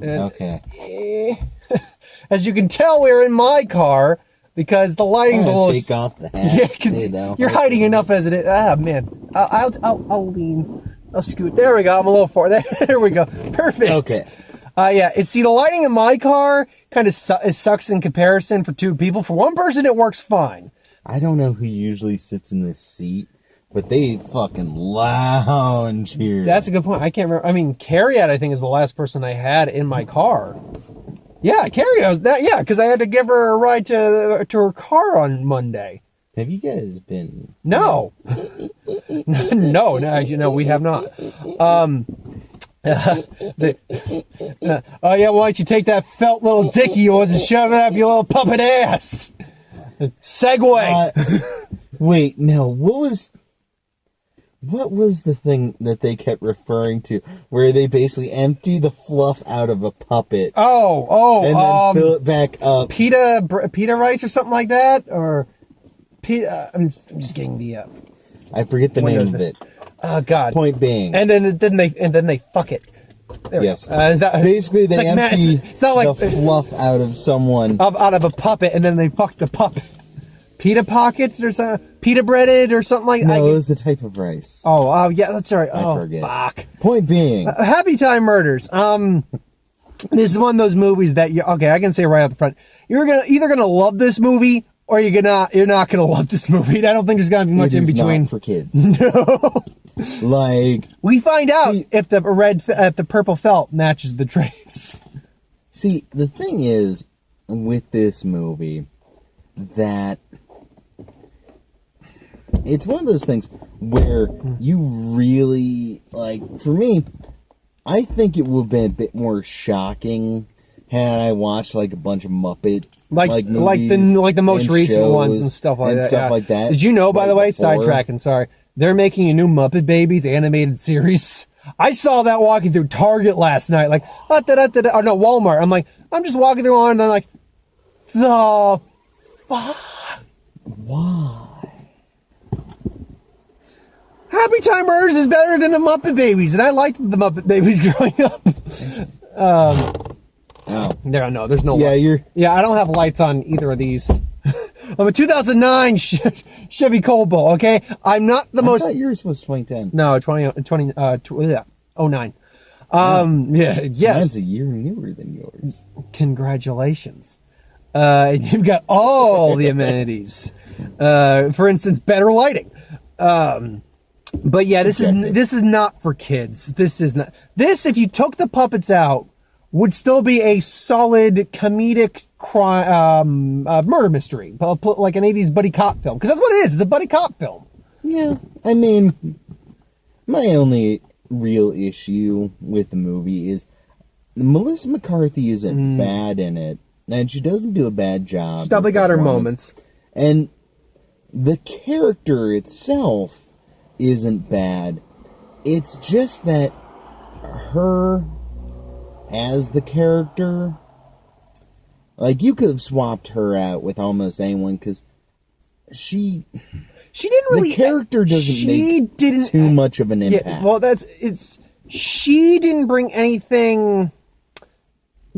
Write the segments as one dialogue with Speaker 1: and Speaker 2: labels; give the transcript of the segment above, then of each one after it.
Speaker 1: And,
Speaker 2: Okay.
Speaker 1: as you can tell, we're in my car because the lighting's a little.
Speaker 2: Take off the hat.
Speaker 1: Yeah, because you're hiding enough as it is. Ah, man. I'll lean. I'll scoot. There we go. I'm a little far. There we go. Perfect.
Speaker 2: Okay.
Speaker 1: Yeah. See, the lighting in my car kind of sucks in comparison for two people. For one person, it works fine.
Speaker 2: I don't know who usually sits in this seat, but they fucking lounge here.
Speaker 1: That's a good point. I can't remember. I mean, Carrie, I think, is the last person I had in my car. Yeah, Carrie, because I had to give her a ride to her car on Monday.
Speaker 2: Have you guys been?
Speaker 1: No. No, we have not. Oh yeah, why don't you take that felt little dick of yours and shove it up your little puppet ass? Segway.
Speaker 2: Wait, no, what was the thing that they kept referring to where they basically empty the fluff out of a puppet?
Speaker 1: And
Speaker 2: then fill it back up.
Speaker 1: Pita rice or something like that, or pita. I'm just getting the.
Speaker 2: I forget the name of it.
Speaker 1: Oh God.
Speaker 2: Point being,
Speaker 1: and then they fuck it. There
Speaker 2: yes. Basically, they empty
Speaker 1: like
Speaker 2: the fluff out of someone.
Speaker 1: Out of a puppet, and then they fuck the puppet. Pita pockets or something? Pita breaded or something like that?
Speaker 2: No, it was the type of rice.
Speaker 1: Oh, yeah, that's right.
Speaker 2: I forget.
Speaker 1: Fuck.
Speaker 2: Point being.
Speaker 1: Happy Time Murders. This is one of those movies that I can say right up front. You're either gonna love this movie or you're not gonna love this movie. I don't think there's gonna be much in between.
Speaker 2: Not for kids.
Speaker 1: No.
Speaker 2: Like,
Speaker 1: we find out if the purple felt matches the drapes.
Speaker 2: See, the thing is with this movie that it's one of those things where you really, like, for me, I think it would have been a bit more shocking had I watched like a bunch of Muppet movies,
Speaker 1: like the most recent ones and stuff like that. Did you know, by the way, sidetracking, sorry, they're making a new Muppet Babies animated series? I saw that walking through Target last night, like, Walmart. I'm like, I'm just walking through on, and I'm like, the fuck?
Speaker 2: Why?
Speaker 1: Happy Time Murders is better than the Muppet Babies, and I liked the Muppet Babies growing up. No, there's no light. I don't have lights on either of these. I'm a 2009 Chevy Cobalt, okay? I'm not the most...
Speaker 2: I thought yours was 2010.
Speaker 1: No, 09.
Speaker 2: Mine's a year newer than yours.
Speaker 1: Congratulations. You've got all the amenities. For instance, better lighting. But yeah, this is not for kids. This is not. This, if you took the puppets out, would still be a solid comedic crime, murder mystery, like an 80s buddy cop film. Because that's what it is. It's a buddy cop film.
Speaker 2: Yeah, I mean, my only real issue with the movie is Melissa McCarthy isn't bad in it, and she doesn't do a bad job.
Speaker 1: She probably got her moments.
Speaker 2: And the character itself isn't bad. It's just that her as the character, like, you could have swapped her out with almost anyone, because she didn't really, the character doesn't make too much of an impact.
Speaker 1: Yeah, well, she didn't bring anything.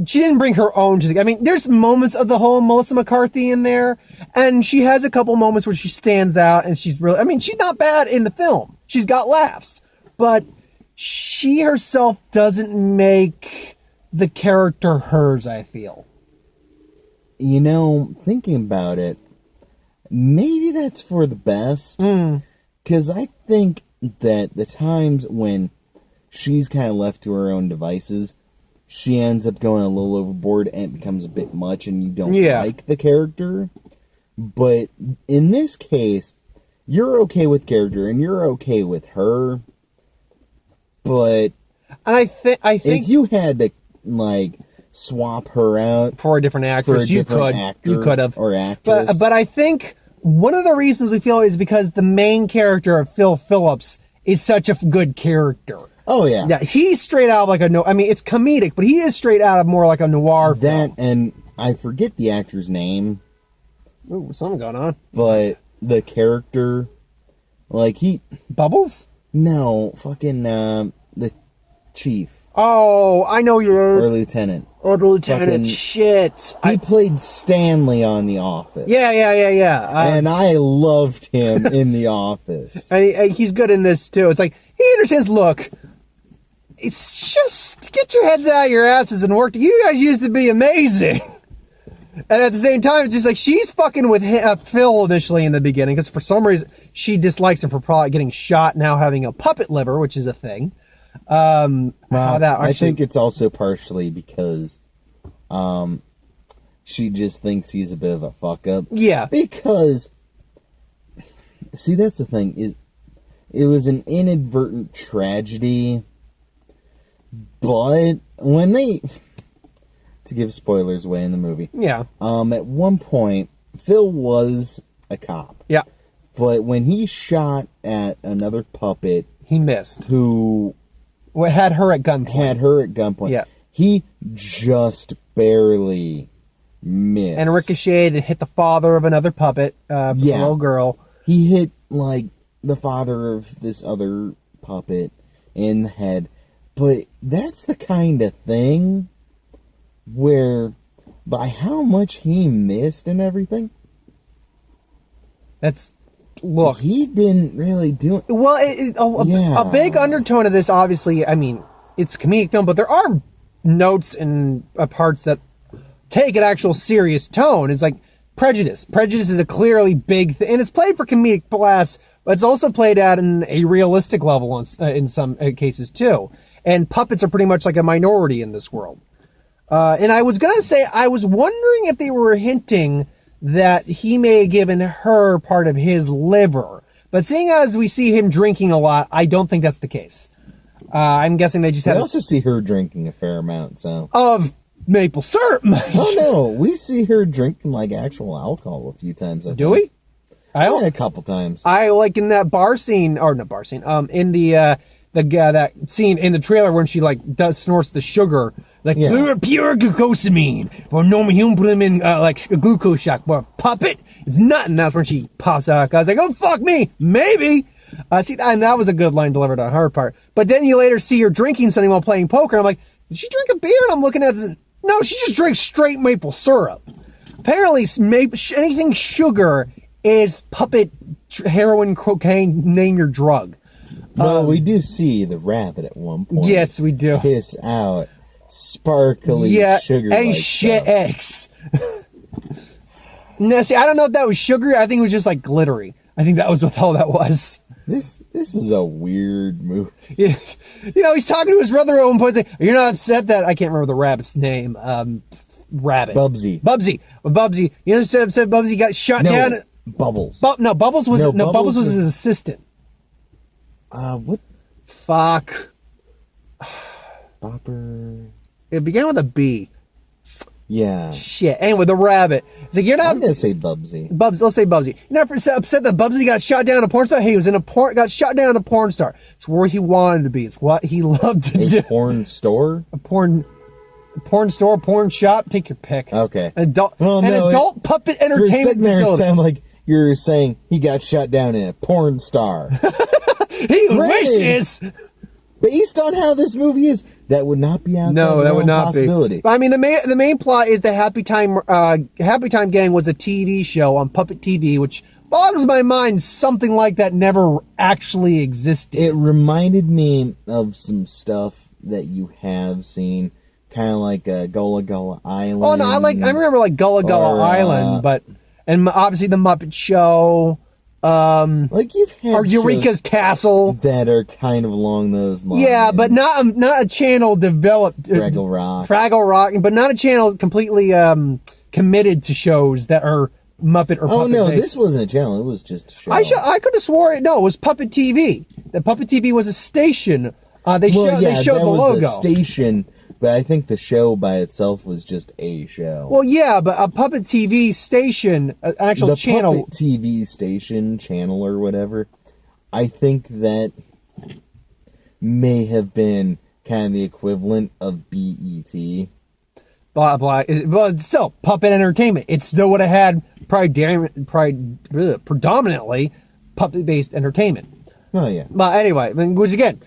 Speaker 1: She didn't bring her own to the... I mean, there's moments of the whole Melissa McCarthy in there, and she has a couple moments where she stands out, and she's really... I mean, she's not bad in the film. She's got laughs. But she herself doesn't make the character hers, I feel.
Speaker 2: You know, thinking about it, maybe that's for the best. Because I think that the times when she's kind of left to her own devices, she ends up going a little overboard and it becomes a bit much and you don't like the character. But in this case, you're okay with character and you're okay with her. But
Speaker 1: I think
Speaker 2: if you had to, like, swap her out
Speaker 1: for a different actress, you could have,
Speaker 2: or actress.
Speaker 1: But I think one of the reasons we feel is because the main character of Phil Phillips is such a good character.
Speaker 2: Oh, yeah.
Speaker 1: Yeah, he's straight out of like I mean, it's comedic, but he is straight out of more like a noir film.
Speaker 2: And I forget the actor's name.
Speaker 1: Ooh, something going on.
Speaker 2: But the character, like,
Speaker 1: Bubbles?
Speaker 2: No, fucking, the chief.
Speaker 1: Oh, I know yours.
Speaker 2: or Lieutenant.
Speaker 1: Or the Lieutenant.
Speaker 2: Fucking-
Speaker 1: Shit.
Speaker 2: He played Stanley on The Office.
Speaker 1: Yeah.
Speaker 2: And I loved him in The Office.
Speaker 1: And he's good in this too. It's like he understands. Look, it's just get your heads out of your asses and work. You guys used to be amazing. And at the same time, it's just like she's fucking with Phil initially in the beginning because for some reason she dislikes him for probably getting shot, now having a puppet liver, which is a thing.
Speaker 2: I think it's also partially because she just thinks he's a bit of a fuck up.
Speaker 1: Yeah.
Speaker 2: Because, see, that's the thing, is it was an inadvertent tragedy, but when they, to give spoilers away in the movie,
Speaker 1: Yeah.
Speaker 2: at one point, Phil was a cop.
Speaker 1: Yeah.
Speaker 2: But when he shot at another puppet
Speaker 1: He missed.
Speaker 2: who
Speaker 1: Had her at gunpoint.
Speaker 2: had her at gunpoint,
Speaker 1: Yeah.
Speaker 2: he just barely missed.
Speaker 1: And ricocheted and hit the father of another puppet, the little girl.
Speaker 2: He hit, like, the father of this other puppet in the head. But that's the kind of thing where, by how much he missed and everything,
Speaker 1: Look.
Speaker 2: he didn't really do it.
Speaker 1: Well,
Speaker 2: Yeah.
Speaker 1: a big undertone of this, obviously, I mean, it's a comedic film, but there are notes and parts that take an actual serious tone. It's like prejudice. Prejudice is a clearly big thing, and it's played for comedic laughs, but it's also played at a realistic level in some cases, too. And puppets are pretty much like a minority in this world. And I was going to say, I was wondering if they were hinting that he may have given her part of his liver. But seeing as we see him drinking a lot, I don't think that's the case. I'm guessing they just
Speaker 2: I
Speaker 1: had
Speaker 2: also see her drinking a fair amount, so.
Speaker 1: of maple syrup.
Speaker 2: Oh, no, we see her drinking, like, actual alcohol a few times. I
Speaker 1: Do
Speaker 2: think.
Speaker 1: we? I don't.
Speaker 2: Yeah, a couple times.
Speaker 1: I like in that bar scene, or not bar scene. In the that scene in the trailer when she like snorts the sugar, like
Speaker 2: Yeah.
Speaker 1: pure glucosamine. For normal human, put them in like a glucose shock. But a puppet, it's nothing. That's when she pops out. I was like, oh fuck me, maybe. See, and that was a good line delivered on her part. But then you later see her drinking something while playing poker. I'm like, did she drink a beer? And I'm looking at this. No, she just drinks straight maple syrup. Apparently, anything sugar is puppet, heroin, cocaine, name your drug.
Speaker 2: Well, we do see the rabbit at one point.
Speaker 1: Yes, we do.
Speaker 2: Piss out sparkly sugar.
Speaker 1: And shit eggs. No, see, I don't know if that was sugary. I think it was just like glittery. I think that was what all that was.
Speaker 2: This is a weird movie.
Speaker 1: Yeah. You know, he's talking to his brother at one point saying, you're not upset that, I can't remember the rabbit's name, Rabbit.
Speaker 2: Bubsy.
Speaker 1: Bubsy. You know, said Bubsy got shot down.
Speaker 2: Bubbles.
Speaker 1: Bubbles was
Speaker 2: Bubbles
Speaker 1: was his assistant.
Speaker 2: What?
Speaker 1: Fuck.
Speaker 2: Bopper.
Speaker 1: It began with a B.
Speaker 2: Yeah.
Speaker 1: Shit. Anyway, the rabbit. It's like, you're not...
Speaker 2: I'm going to say Bubsy.
Speaker 1: Let's say Bubsy. You're not upset that Bubsy got shot down a porn star? Hey, he was in got shot down a porn star. It's where he wanted to be. It's what he loved to do.
Speaker 2: A porn store?
Speaker 1: A porn store, porn shop, take your pick.
Speaker 2: Okay.
Speaker 1: Adult puppet entertainment
Speaker 2: there, it
Speaker 1: facility.
Speaker 2: sounded like you're saying he got shot down in a porn star.
Speaker 1: He wishes.
Speaker 2: Based on how this movie is, that would not be outside
Speaker 1: No,
Speaker 2: the
Speaker 1: that would not
Speaker 2: possibility.
Speaker 1: be. But I mean, the main plot is the Happy Time Gang was a TV show on Puppet TV, which boggles my mind. Something like that never actually existed.
Speaker 2: It reminded me of some stuff that you have seen, kind of like Gullah Gullah Island.
Speaker 1: Oh no, I remember like Gullah Gullah Island, and obviously the Muppet Show.
Speaker 2: Like you've had
Speaker 1: or Eureka's Castle
Speaker 2: that are kind of along those lines.
Speaker 1: Yeah, but not a channel developed. Fraggle Rock, but not a channel completely committed to shows that are Muppet or Puppet.
Speaker 2: Oh no,
Speaker 1: based.
Speaker 2: this wasn't a channel. It was just a show.
Speaker 1: I could have swore it. No, it was Puppet TV. The Puppet TV was a station. They showed the logo.
Speaker 2: Was a station. But I think the show by itself was just a show.
Speaker 1: Well, yeah, but a Puppet TV station, an actual channel.
Speaker 2: Puppet TV station, channel, or whatever, I think that may have been kind of the equivalent of BET.
Speaker 1: Blah, blah. But still, Puppet Entertainment. It still would have had predominantly puppet-based entertainment.
Speaker 2: Oh, yeah.
Speaker 1: But anyway, which again,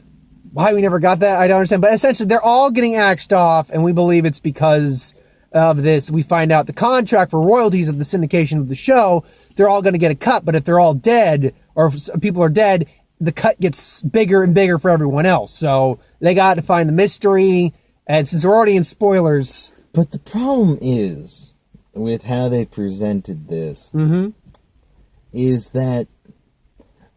Speaker 1: Why we never got that, I don't understand. But essentially, they're all getting axed off, and we believe it's because of this. We find out the contract for royalties of the syndication of the show, they're all going to get a cut. But if they're all dead, or if people are dead, the cut gets bigger and bigger for everyone else. So they got to find the mystery. And since we're already in spoilers...
Speaker 2: But the problem is, with how they presented this, is that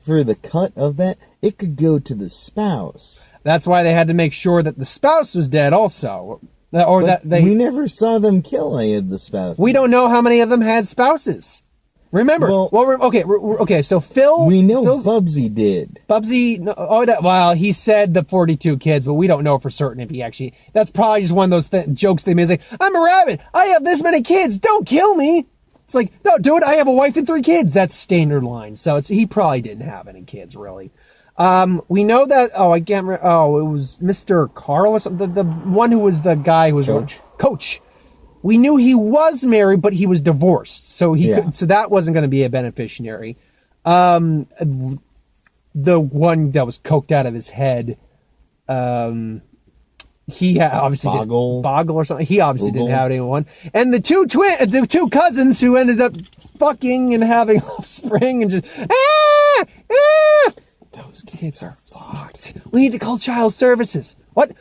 Speaker 2: for the cut of that, it could go to the spouse.
Speaker 1: That's why they had to make sure that the spouse was dead also. Or
Speaker 2: But
Speaker 1: that they...
Speaker 2: we never saw them kill any of the spouses.
Speaker 1: We don't know how many of them had spouses. Remember, okay, so Phil...
Speaker 2: We know Bubsy did.
Speaker 1: Bubsy, well, he said the 42 kids, but we don't know for certain if he actually... That's probably just one of those jokes they made. Like, I'm a rabbit. I have this many kids. Don't kill me. It's like, no, dude, I have a wife and 3 kids. That's standard line. So he probably didn't have any kids, really. We know that... it was Mr. Carl or something. The one who was the guy who was... Coach. We knew he was married, but he was divorced, so so that wasn't going to be a beneficiary. The one that was coked out of his head, he obviously Boggle or something. He obviously didn't have anyone. And the two cousins who ended up fucking and having offspring and just those kids are fucked. We need to call child services. What?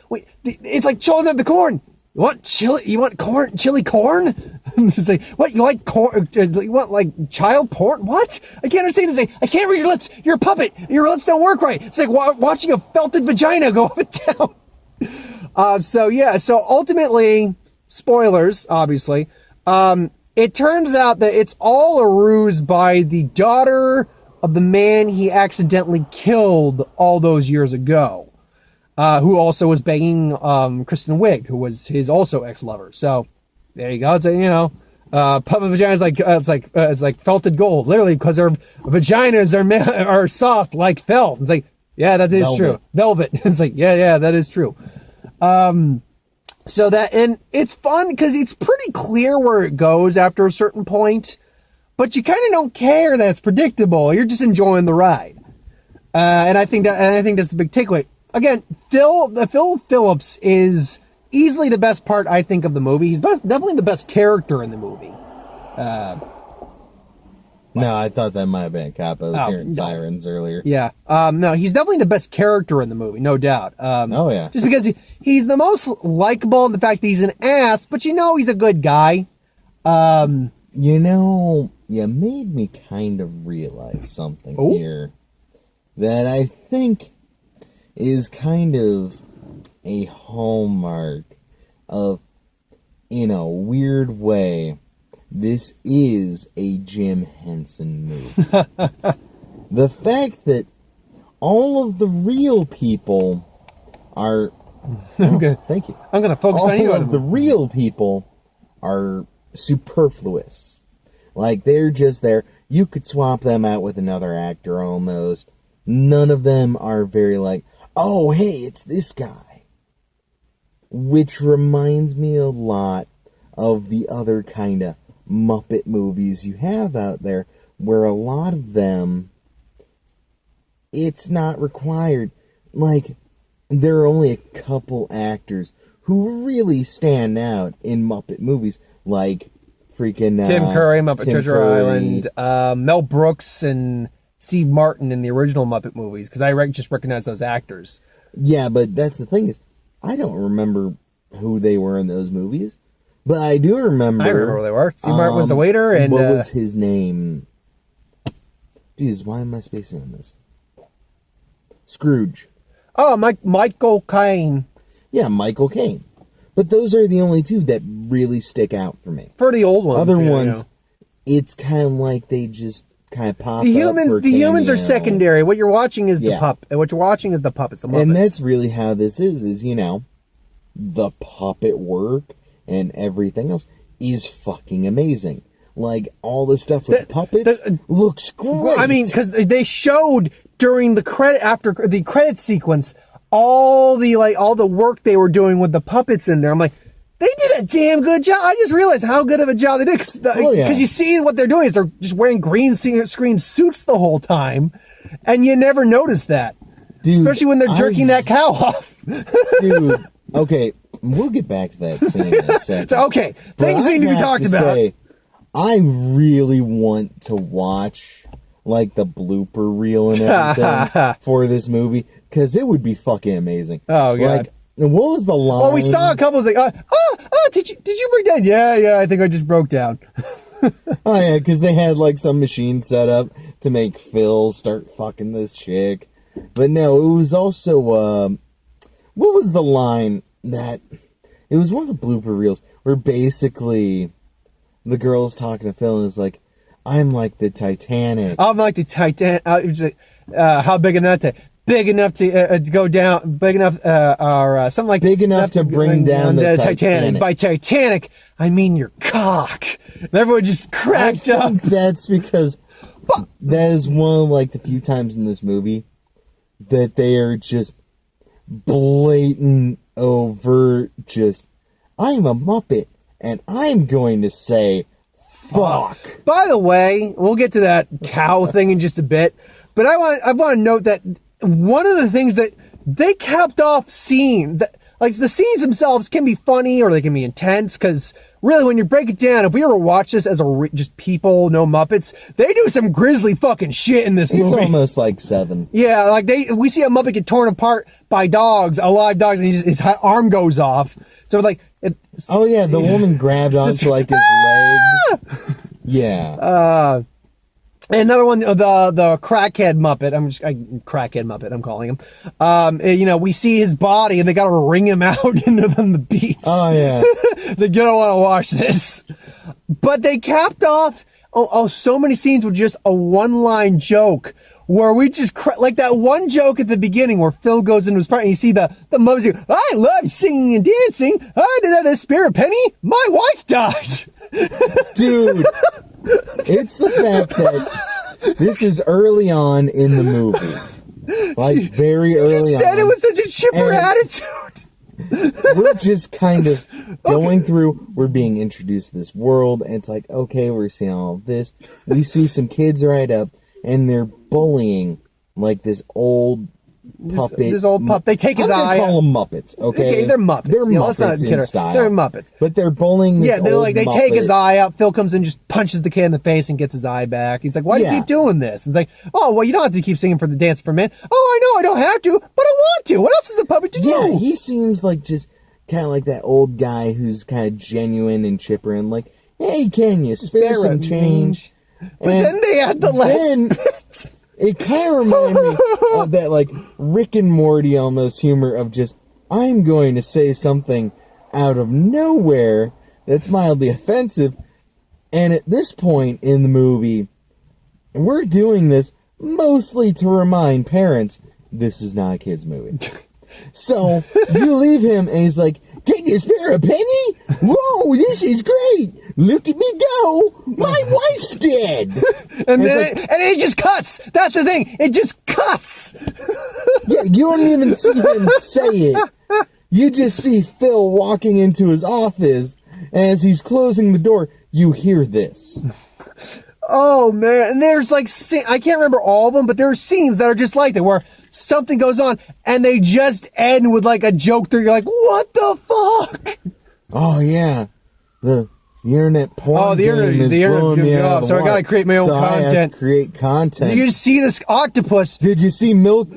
Speaker 1: It's like children of the corn. You want chili? You want corn? Chili corn? It's like, what? You like corn? You want like child porn? What? I can't understand. It's like, I can't read your lips. You're a puppet. Your lips don't work right. It's like watching a felted vagina go up and down. So ultimately, spoilers, obviously. It turns out that it's all a ruse by the daughter of the man he accidentally killed all those years ago. Who also was banging Kristen Wiig, who was his also ex-lover. So there you go. It's puppet vagina is it's like felted gold, literally, because their vaginas are soft like felt. It's like, yeah, that is true. Velvet. It's like, yeah, that is true. So that, and it's fun because it's pretty clear where it goes after a certain point, but you kind of don't care that it's predictable. You're just enjoying the ride. And I think that's a big takeaway. Again, Phil Phillips is easily the best part, I think, of the movie. He's definitely the best character in the movie.
Speaker 2: No, I thought that might have been a cop. I was hearing sirens earlier.
Speaker 1: Yeah. No, he's definitely the best character in the movie, no doubt. Just because he's the most likable in the fact that he's an ass, but he's a good guy.
Speaker 2: You made me kind of realize something here that I think is kind of a hallmark of, in a weird way, this is a Jim Henson movie. The fact that all of the real people are... thank you.
Speaker 1: I'm going to focus on you.
Speaker 2: All of the real people are superfluous. Like, they're just there. You could swap them out with another actor almost. None of them are very like, oh, hey, it's this guy. Which reminds me a lot of the other kind of Muppet movies you have out there, where a lot of them, it's not required. Like, there are only a couple actors who really stand out in Muppet movies, like freaking
Speaker 1: Tim Curry, Muppet Treasure Island, Mel Brooks, and Steve Martin in the original Muppet movies, because I just recognize those actors.
Speaker 2: Yeah, but that's the thing is, I don't remember who they were in those movies, but I do remember...
Speaker 1: I remember who they were. Steve Martin was the waiter, and...
Speaker 2: What was his name? Jeez, why am I spacing on this? Scrooge.
Speaker 1: Oh, Michael Caine.
Speaker 2: Yeah, Michael Caine. But those are the only two that really stick out for me.
Speaker 1: For the old ones.
Speaker 2: Other ones, it's kind of like they just kind of pop
Speaker 1: the humans are secondary. What you're watching is the puppet. What you're watching is the puppets, the Muppets.
Speaker 2: And that's really how this is the puppet work and everything else is fucking amazing. Like, all the stuff with puppets looks great.
Speaker 1: I mean, because they showed during after the credit sequence, all the work they were doing with the puppets in there. I'm like, they did a damn good job. I just realized how good of a job they did. Because you see what they're doing is they're just wearing green screen suits the whole time, and you never notice that.
Speaker 2: Dude,
Speaker 1: especially when they're jerking that cow off.
Speaker 2: Dude, okay, we'll get back to that scene in a second.
Speaker 1: So, okay, things
Speaker 2: But
Speaker 1: need to
Speaker 2: I
Speaker 1: be
Speaker 2: have
Speaker 1: talked about.
Speaker 2: say, I really want to watch like the blooper reel and everything for this movie because it would be fucking amazing.
Speaker 1: Oh, God.
Speaker 2: Like, what was the line?
Speaker 1: Well, we saw a couple like, did you break down? Yeah, I think I just broke down.
Speaker 2: Oh yeah, because they had like some machine set up to make Phil start fucking this chick. But no, it was also what was the line that it was one of the blooper reels where basically the girl's talking to Phil and is like, "I'm like the Titanic."
Speaker 1: I'm like the Titanic. How big enough to? Big enough to go down, big enough, or something like
Speaker 2: Big enough to bring down the Titanic.
Speaker 1: By Titanic, I mean your cock. And everyone just cracked up.
Speaker 2: That's because that is one of like the few times in this movie that they are just blatant, overt, just, I'm a Muppet and I'm going to say fuck.
Speaker 1: By the way, we'll get to that cow thing in just a bit, but I want to note that one of the things that they capped off scene, that, like the scenes themselves can be funny or they can be intense, because really when you break it down, if we ever watch this as just people, no Muppets, they do some grisly fucking shit in this movie.
Speaker 2: It's almost like Seven.
Speaker 1: Yeah, like we see a Muppet get torn apart by dogs, alive dogs, and his arm goes off. So like,
Speaker 2: oh yeah, the woman grabbed onto like his leg. Yeah.
Speaker 1: And another one, the crackhead Muppet. Crackhead Muppet. I'm calling him. We see his body, and they gotta wring him out into the beach.
Speaker 2: Oh yeah.
Speaker 1: It's like, you don't want to watch this. But they capped off so many scenes with just a one-line joke where we just like that one joke at the beginning where Phil goes into his part and you see the Muppets go, I love singing and dancing. I did that at Spirit Penny. My wife died.
Speaker 2: Dude. It's the fact that this is early on in the movie. Like, very early on.
Speaker 1: You said it was such a chipper attitude.
Speaker 2: We're just kind of going through, we're being introduced to this world, and it's like, okay, we're seeing all of this. We see some kids right up, and they're bullying, like, this old puppet.
Speaker 1: This old pup. They take his eye.
Speaker 2: I'm gonna call them Muppets, okay?
Speaker 1: They're Muppets.
Speaker 2: They're Muppets in style.
Speaker 1: They're Muppets.
Speaker 2: But they're bullying this
Speaker 1: they're
Speaker 2: old
Speaker 1: like, they
Speaker 2: Muppet.
Speaker 1: take his eye out. Phil comes in, just punches the kid in the face and gets his eye back. He's like, why do you keep doing this? It's like, oh, well, you don't have to keep singing for the Dance for Men. Oh, I know, I don't have to, but I want to. What else is a puppet to do?
Speaker 2: Yeah, he seems like just kind of like that old guy who's kind of genuine and chipper and like, hey, can you spare some change?
Speaker 1: But then they had the last
Speaker 2: it kind of reminded me of that, like, Rick and Morty almost humor of just, I'm going to say something out of nowhere that's mildly offensive. And at this point in the movie, we're doing this mostly to remind parents, this is not a kid's movie. So, you leave him and he's like, can you spare a penny? Whoa, this is great. Look at me go. My wife's dead.
Speaker 1: and it just cuts. That's the thing. It just cuts.
Speaker 2: Yeah, you don't even see him say it. You just see Phil walking into his office, and as he's closing the door, you hear this.
Speaker 1: Oh, man. And there's like, I can't remember all of them, but there are scenes that are just like that, where something goes on, and they just end with like a joke there. You're like, what the fuck?
Speaker 2: Oh, yeah. The internet porn game is blowing me out.
Speaker 1: So I gotta create my own content.
Speaker 2: I have to create content.
Speaker 1: Did you see this octopus?
Speaker 2: Did you see milk?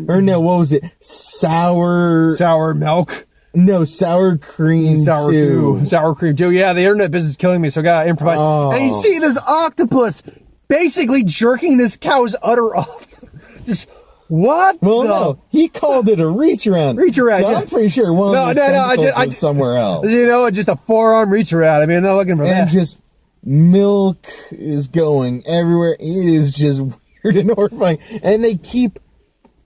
Speaker 2: Or no, what was it? Sour
Speaker 1: milk?
Speaker 2: No, sour cream too.
Speaker 1: Sour cream too. Yeah, the internet business is killing me, so I gotta improvise.
Speaker 2: Oh.
Speaker 1: And you see this octopus basically jerking this cow's udder off. Just what?
Speaker 2: Well, no, he called it a reach around.
Speaker 1: Reach around.
Speaker 2: So
Speaker 1: yeah.
Speaker 2: I'm pretty sure one of his tentacles was somewhere else.
Speaker 1: You know, just a forearm reach around. I mean, I'm not looking for that.
Speaker 2: And just milk is going everywhere. It is just weird and horrifying. And they keep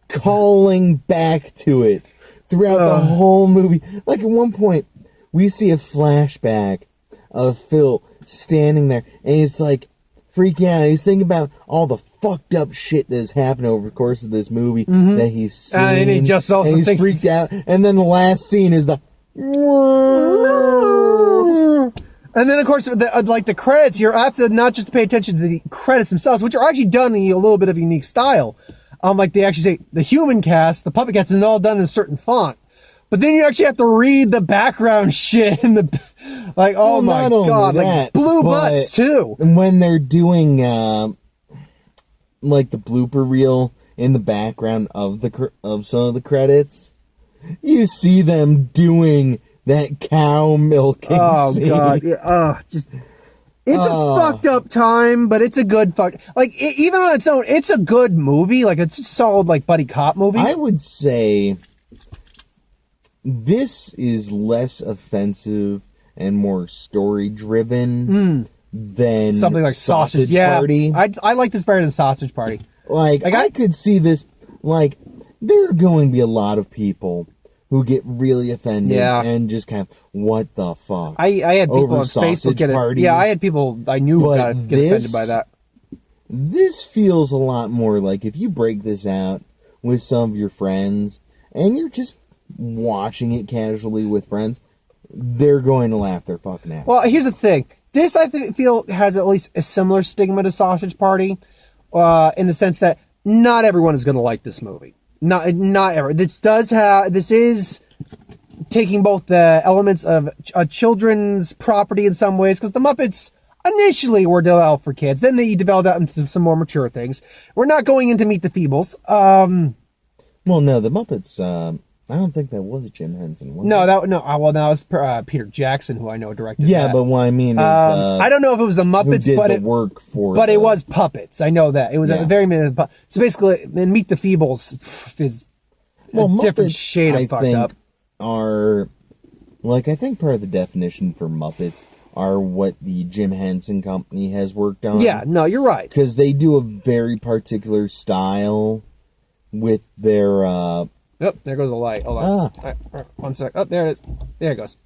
Speaker 2: calling back to it throughout the whole movie. Like at one point, we see a flashback of Phil standing there, and he's like freaking out. He's thinking about all the fucked up shit that has happened over the course of this movie that he's seen.
Speaker 1: And he just also
Speaker 2: and he's freaked out. And then the last scene is the.
Speaker 1: And then, of course, the credits, you have to not just pay attention to the credits themselves, which are actually done in a little bit of a unique style. Like they actually say the human cast, the puppet cast, is all done in a certain font. But then you actually have to read the background shit and the like. Oh my god! Like blue butts too.
Speaker 2: When they're doing like the blooper reel in the background of some of the credits, you see them doing that cow milking.
Speaker 1: Oh
Speaker 2: scene.
Speaker 1: god! Yeah, just. It's a fucked up time, but it's a good even on its own, it's a good movie. Like it's a solid like buddy cop movie.
Speaker 2: I would say this is less offensive and more story driven than
Speaker 1: something like Sausage
Speaker 2: Party.
Speaker 1: I like this better than Sausage Party.
Speaker 2: Like I could see this. Like there are going to be a lot of people who get really offended and just kind of, what the fuck?
Speaker 1: I had people on
Speaker 2: Sausage
Speaker 1: Facebook get
Speaker 2: Party.
Speaker 1: I had people I knew who got get offended by that.
Speaker 2: This feels a lot more like if you break this out with some of your friends and you're just watching it casually with friends, they're going to laugh their fucking ass.
Speaker 1: Well, here's the thing. This, I feel, has at least a similar stigma to Sausage Party, in the sense that not everyone is going to like this movie. Not ever. This is taking both the elements of a children's property in some ways, because the Muppets initially were developed for kids. Then they developed out into some more mature things. We're not going into Meet the Feebles.
Speaker 2: Well, no, the Muppets, I don't think that was Jim Henson.
Speaker 1: That was Peter Jackson, who I know directed.
Speaker 2: Yeah,
Speaker 1: that.
Speaker 2: but what I mean is,
Speaker 1: I don't know if it was the Muppets,
Speaker 2: but
Speaker 1: it was puppets. I know that it was a very minute. So basically, in Meet the Feebles is a different shade of fucked up.
Speaker 2: I think part of the definition for Muppets are what the Jim Henson Company has worked on.
Speaker 1: Yeah, no, you're right.
Speaker 2: Because they do a very particular style with their.
Speaker 1: Yep, there goes the light. Hold on. All right, 1 sec. Oh, there it is. There it goes.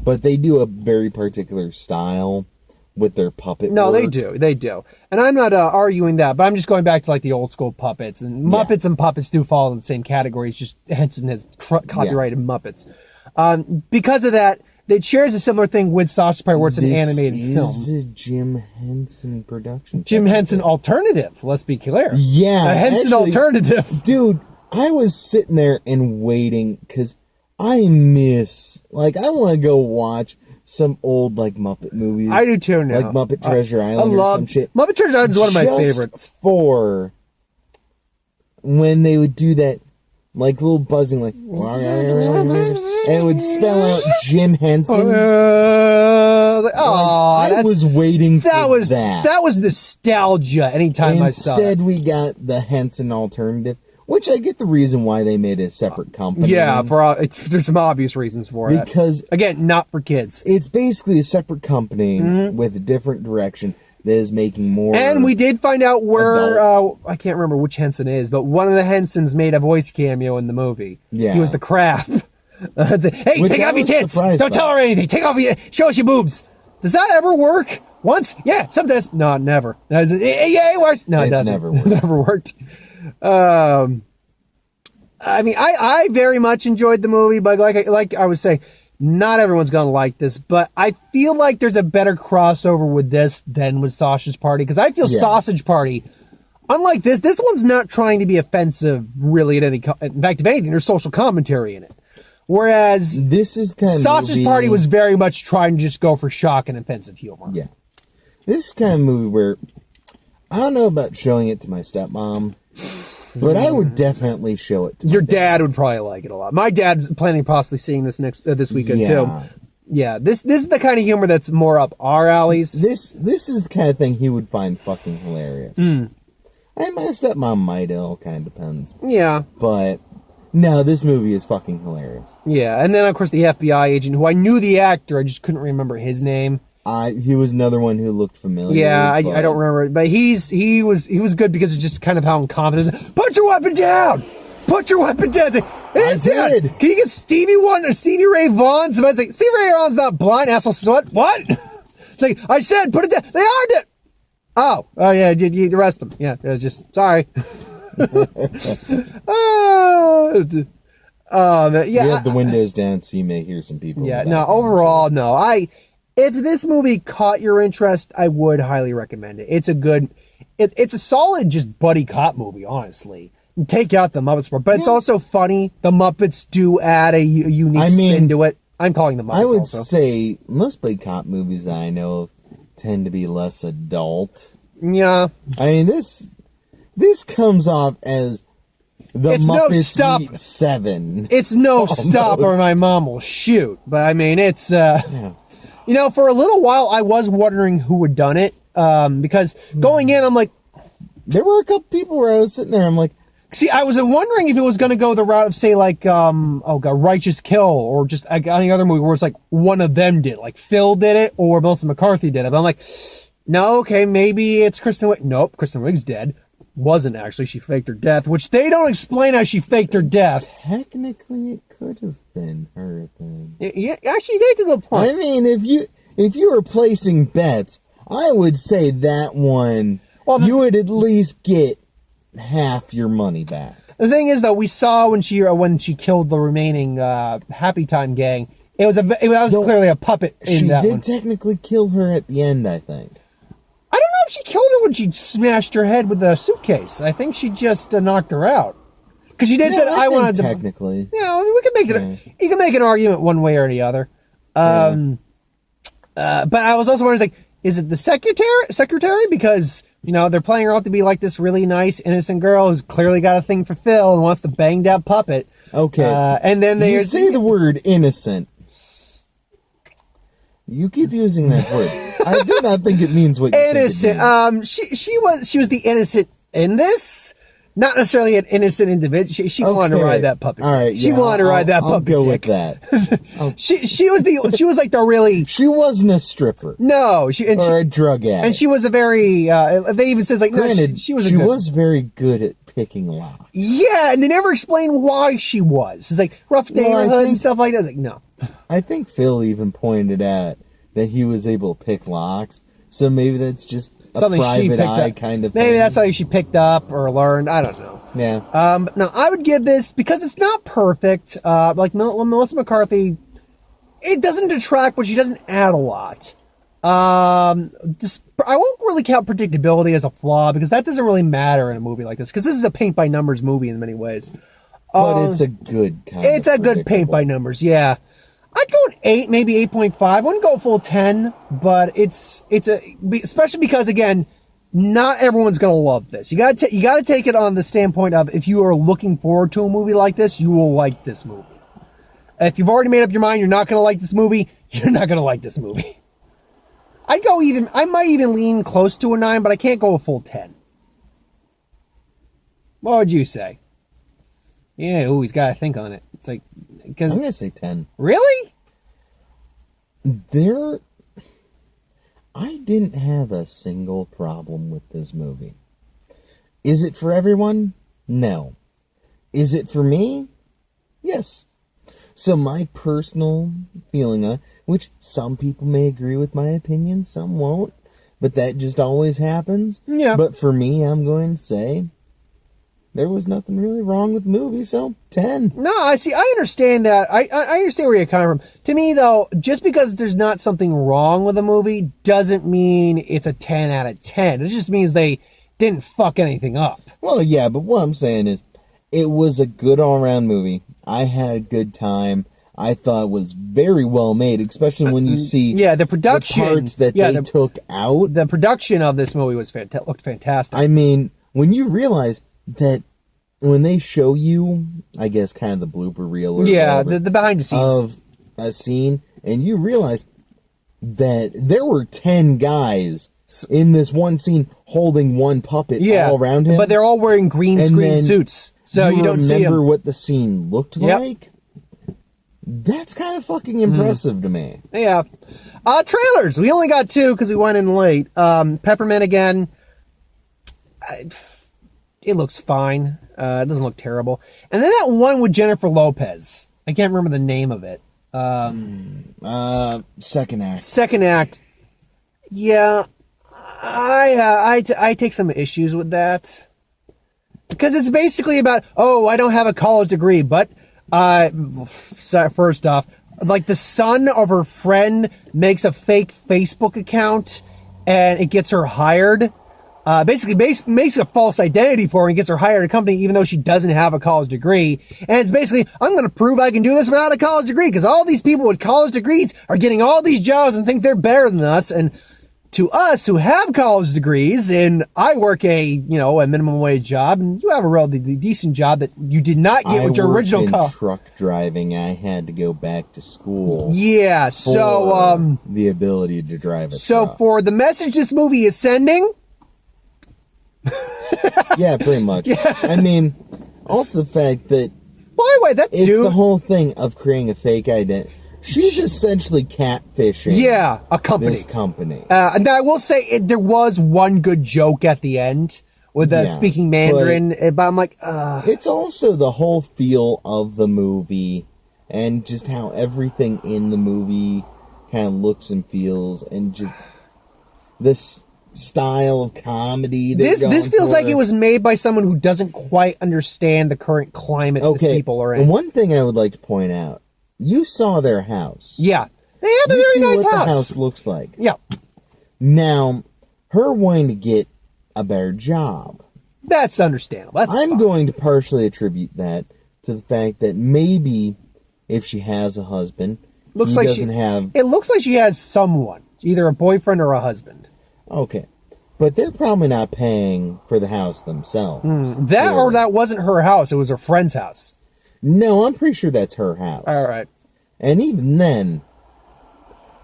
Speaker 2: But they do a very particular style with their puppet
Speaker 1: No,
Speaker 2: work.
Speaker 1: They do. And I'm not arguing that, but I'm just going back to like the old school puppets. And Muppets and puppets do fall in the same category. It's just Henson has copyrighted Muppets. Because of that, it shares a similar thing with Sausage Party, where it's an animated film.
Speaker 2: This is a Jim Henson production.
Speaker 1: Jim Henson alternative, let's be clear.
Speaker 2: Yeah.
Speaker 1: A Henson alternative.
Speaker 2: Dude, I was sitting there and waiting because I want to go watch some old Muppet movies.
Speaker 1: I do too now.
Speaker 2: Like Muppet Treasure Island or some shit.
Speaker 1: Muppet Treasure Island is one of my favorites.
Speaker 2: For when they would do that little buzzing and it would spell out Jim Henson. I was waiting for that.
Speaker 1: That was nostalgia anytime I saw it.
Speaker 2: Instead, we got the Henson alternative. Which I get the reason why they made a separate company.
Speaker 1: Yeah, there's some obvious reasons for it.
Speaker 2: Because,
Speaker 1: again, not for kids.
Speaker 2: It's basically a separate company with a different direction that is making more.
Speaker 1: And we did find out where, I can't remember which Henson is, but one of the Hensons made a voice cameo in the movie.
Speaker 2: Yeah.
Speaker 1: He was the crab. Hey, take off your tits. Don't tell her anything. Show us your boobs. Does that ever work? Once? Yeah, sometimes. No, never. Yeah, it works. No, it doesn't.
Speaker 2: Never worked.
Speaker 1: Never worked. I mean, I very much enjoyed the movie, but like I was saying, not everyone's gonna like this. But I feel like there's a better crossover with this than with Sausage Party, because I feel Sausage Party, unlike this one's not trying to be offensive really at any. In fact, if anything, there's social commentary in it. Whereas
Speaker 2: this is kind of
Speaker 1: Sausage Party was very much trying to just go for shock and offensive humor.
Speaker 2: Yeah, this is kind of movie where I don't know about showing it to my stepmom. But I would definitely show it to
Speaker 1: your dad. Would probably like it a lot. My dad's planning possibly seeing this this weekend too. Yeah, this is the kind of humor that's more up our alleys.
Speaker 2: This is the kind of thing he would find fucking hilarious. And my stepmom might, it all kind of depends.
Speaker 1: Yeah.
Speaker 2: But no, this movie is fucking hilarious.
Speaker 1: Yeah, and then of course the FBI agent, who I knew the actor, I just couldn't remember his name.
Speaker 2: He was another one who looked familiar.
Speaker 1: Yeah, I don't remember it, but he was good because it's just kind of how incompetent. Put your weapon down. Put your weapon down. It's like, it's down.
Speaker 2: Did.
Speaker 1: Can you get Stevie Ray Vaughan? Somebody's like, Stevie Ray Vaughan's not blind, asshole. What? It's like, I said, put it down. They armed it. Oh yeah, you arrest them. Yeah, it was just sorry. Yeah.
Speaker 2: You have the windows down, so you may hear some people.
Speaker 1: Yeah. No. Overall, no. If this movie caught your interest, I would highly recommend it. It's a solid just buddy cop movie, honestly. take out the Muppets part, but it's
Speaker 2: Yeah.
Speaker 1: also funny. The Muppets do add a unique spin to it. I'm calling them Muppets
Speaker 2: I would
Speaker 1: also.
Speaker 2: say most big cop movies that I know of tend to be less adult.
Speaker 1: Yeah.
Speaker 2: I mean, this comes off as the
Speaker 1: It's no
Speaker 2: Muppets
Speaker 1: stop.
Speaker 2: meet 7.
Speaker 1: It's no stop or
Speaker 2: Almost.
Speaker 1: my mom will shoot. But I mean, it's,
Speaker 2: Yeah.
Speaker 1: you know, for a little while I was wondering who had done it. Because going in, I'm like,
Speaker 2: There were a couple people where I was sitting there, I'm like,
Speaker 1: see, I was wondering if it was going to go the route of, say, like, Righteous Kill, or just any other movie where it's like one of them did, like Phil did it or Melissa McCarthy did it. But I'm like, no, okay, maybe it's Kristen Wiig. Nope, Kristen Wiig's dead. Wasn't actually. She faked her death, which they don't explain how she faked her death.
Speaker 2: technically it could have been her then.
Speaker 1: Yeah, actually, you make a good point.
Speaker 2: I mean, if you were placing bets, I would say that one,
Speaker 1: Well,
Speaker 2: you would at least get half your money back.
Speaker 1: The thing is, though, we saw when she killed the remaining Happy Time gang, it was clearly a puppet in
Speaker 2: She
Speaker 1: that
Speaker 2: did
Speaker 1: one.
Speaker 2: technically kill her at the end, I think.
Speaker 1: I don't know if she killed her when she smashed her head with a suitcase. I think she just knocked her out. Because she did say, I
Speaker 2: think
Speaker 1: wanted to...
Speaker 2: technically.
Speaker 1: Yeah, I mean, we can make it... You can make an argument one way or the other. But I was also wondering, like, is it the secretary? Because, you know, they're playing her out to be like this really nice, innocent girl who's clearly got a thing for Phil and wants to bang that puppet.
Speaker 2: Okay.
Speaker 1: And then they
Speaker 2: You say the word innocent. You keep using that word. I do not think it means what you
Speaker 1: innocent.
Speaker 2: think it
Speaker 1: She was the innocent in this. Not necessarily an innocent individual. She wanted to
Speaker 2: Okay.
Speaker 1: ride that puppet.
Speaker 2: All right,
Speaker 1: She
Speaker 2: yeah,
Speaker 1: wanted to ride that
Speaker 2: I'll
Speaker 1: puppet.
Speaker 2: go
Speaker 1: dick.
Speaker 2: with that.
Speaker 1: She was like the really
Speaker 2: She wasn't a stripper
Speaker 1: no.
Speaker 2: or a drug addict.
Speaker 1: And she was a very. They even says like
Speaker 2: Granted,
Speaker 1: no, she was.
Speaker 2: she was very good at picking locks.
Speaker 1: Yeah, and they never explain why she was. It's like rough
Speaker 2: Well, I
Speaker 1: neighborhood and
Speaker 2: think-
Speaker 1: stuff like that. It's like no.
Speaker 2: I think Phil even pointed out that he was able to pick locks, so maybe that's just a
Speaker 1: Something she
Speaker 2: private
Speaker 1: picked
Speaker 2: eye
Speaker 1: up.
Speaker 2: kind of
Speaker 1: Maybe
Speaker 2: thing.
Speaker 1: that's something she picked up or learned. I don't know.
Speaker 2: Yeah.
Speaker 1: But no, I would give this, because it's not perfect, like Melissa McCarthy, it doesn't detract, but she doesn't add a lot. I won't really count predictability as a flaw, because that doesn't really matter in a movie like this, because this is a paint-by-numbers movie in many ways.
Speaker 2: But it's a good kind
Speaker 1: It's
Speaker 2: of
Speaker 1: a good paint-by-numbers, yeah. I'd go an 8, maybe 8.5. I wouldn't go full 10, but it's especially because, again, not everyone's gonna love this. You gotta take it on the standpoint of, if you are looking forward to a movie like this, you will like this movie. If you've already made up your mind you're not gonna like this movie, you're not gonna like this movie. I might even lean close to a 9, but I can't go a full 10. What would you say? Yeah, ooh, he's gotta think on it. It's like,
Speaker 2: I'm
Speaker 1: because
Speaker 2: gonna say 10.
Speaker 1: really?
Speaker 2: I didn't have a single problem with this movie. Is it for everyone? No. Is it for me? Yes. So my personal feeling on, which some people may agree with my opinion, some won't, but that just always happens.
Speaker 1: Yeah.
Speaker 2: But for me, I'm going to say there was nothing really wrong with the movie, so 10.
Speaker 1: No, I see. I understand that. I understand where you're coming from. To me, though, just because there's not something wrong with a movie doesn't mean it's a 10 out of 10. It just means they didn't fuck anything up.
Speaker 2: Well, yeah, but what I'm saying is, it was a good all-around movie. I had a good time. I thought it was very well made, especially when you see
Speaker 1: the production,
Speaker 2: the parts that they took out.
Speaker 1: The production of this movie was looked fantastic.
Speaker 2: I mean, when you realize that when they show you, I guess, kind of the blooper reel or whatever,
Speaker 1: the behind the scenes
Speaker 2: of a scene, and you realize that there were 10 guys in this one scene holding one puppet all around him.
Speaker 1: but they're all wearing green
Speaker 2: And
Speaker 1: screen
Speaker 2: then
Speaker 1: suits, so you don't see
Speaker 2: remember
Speaker 1: them.
Speaker 2: what the scene looked
Speaker 1: Yep.
Speaker 2: like. That's kind of fucking impressive to me.
Speaker 1: Yeah. Trailers. We only got 2 because we went in late. Peppermint again. It looks fine. It doesn't look terrible. And then that one with Jennifer Lopez. I can't remember the name of it.
Speaker 2: Second act.
Speaker 1: Second act. Yeah. I take some issues with that. Because it's basically about, I don't have a college degree, but first off, like the son of her friend makes a fake Facebook account and it gets her hired. basically makes a false identity for her and gets her hired at a company even though she doesn't have a college degree. And it's basically, I'm going to prove I can do this without a college degree because all these people with college degrees are getting all these jobs and think they're better than us. And to us who have college degrees, and I work a minimum wage job, and you have a relatively decent job that you did not get with your original college.
Speaker 2: Truck driving, I had to go back to school.
Speaker 1: Yeah, so
Speaker 2: the ability to drive a
Speaker 1: truck. For the message this movie is sending.
Speaker 2: Yeah, pretty much. Yeah. I mean, also the fact that
Speaker 1: by the way, that
Speaker 2: it's the whole thing of creating a fake identity. She's essentially catfishing.
Speaker 1: A company.
Speaker 2: This company.
Speaker 1: And I will say there was one good joke at the end with speaking Mandarin, but I'm like,
Speaker 2: It's also the whole feel of the movie and just how everything in the movie kind of looks and feels, and just this style of comedy.
Speaker 1: This feels like it was made by someone who doesn't quite understand the current climate these people are in.
Speaker 2: And one thing I would like to point out. You saw their house.
Speaker 1: Yeah. They have a very nice
Speaker 2: what
Speaker 1: house.
Speaker 2: The house looks like.
Speaker 1: Yeah.
Speaker 2: Now, her wanting to get a better job.
Speaker 1: That's understandable.
Speaker 2: I'm going to partially attribute that to the fact that maybe if she has a husband, it looks like
Speaker 1: she has someone, either a boyfriend or a husband.
Speaker 2: Okay. But they're probably not paying for the house themselves.
Speaker 1: Or that wasn't her house. It was her friend's house.
Speaker 2: No, I'm pretty sure that's her house.
Speaker 1: All right.
Speaker 2: And even then,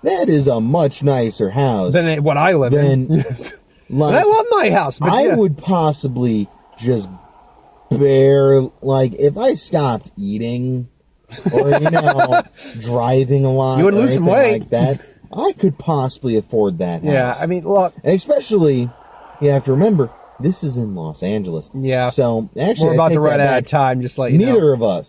Speaker 2: that is a much nicer house
Speaker 1: than what I live in. Like, I love my house, but
Speaker 2: I would possibly just if I stopped eating or, driving a lot,
Speaker 1: you would lose some weight
Speaker 2: like that, I could possibly afford that house.
Speaker 1: Yeah, I mean, look.
Speaker 2: And especially, you have to remember, this is in Los Angeles.
Speaker 1: Yeah.
Speaker 2: So, actually,
Speaker 1: we're about to run out of time, just like
Speaker 2: neither of us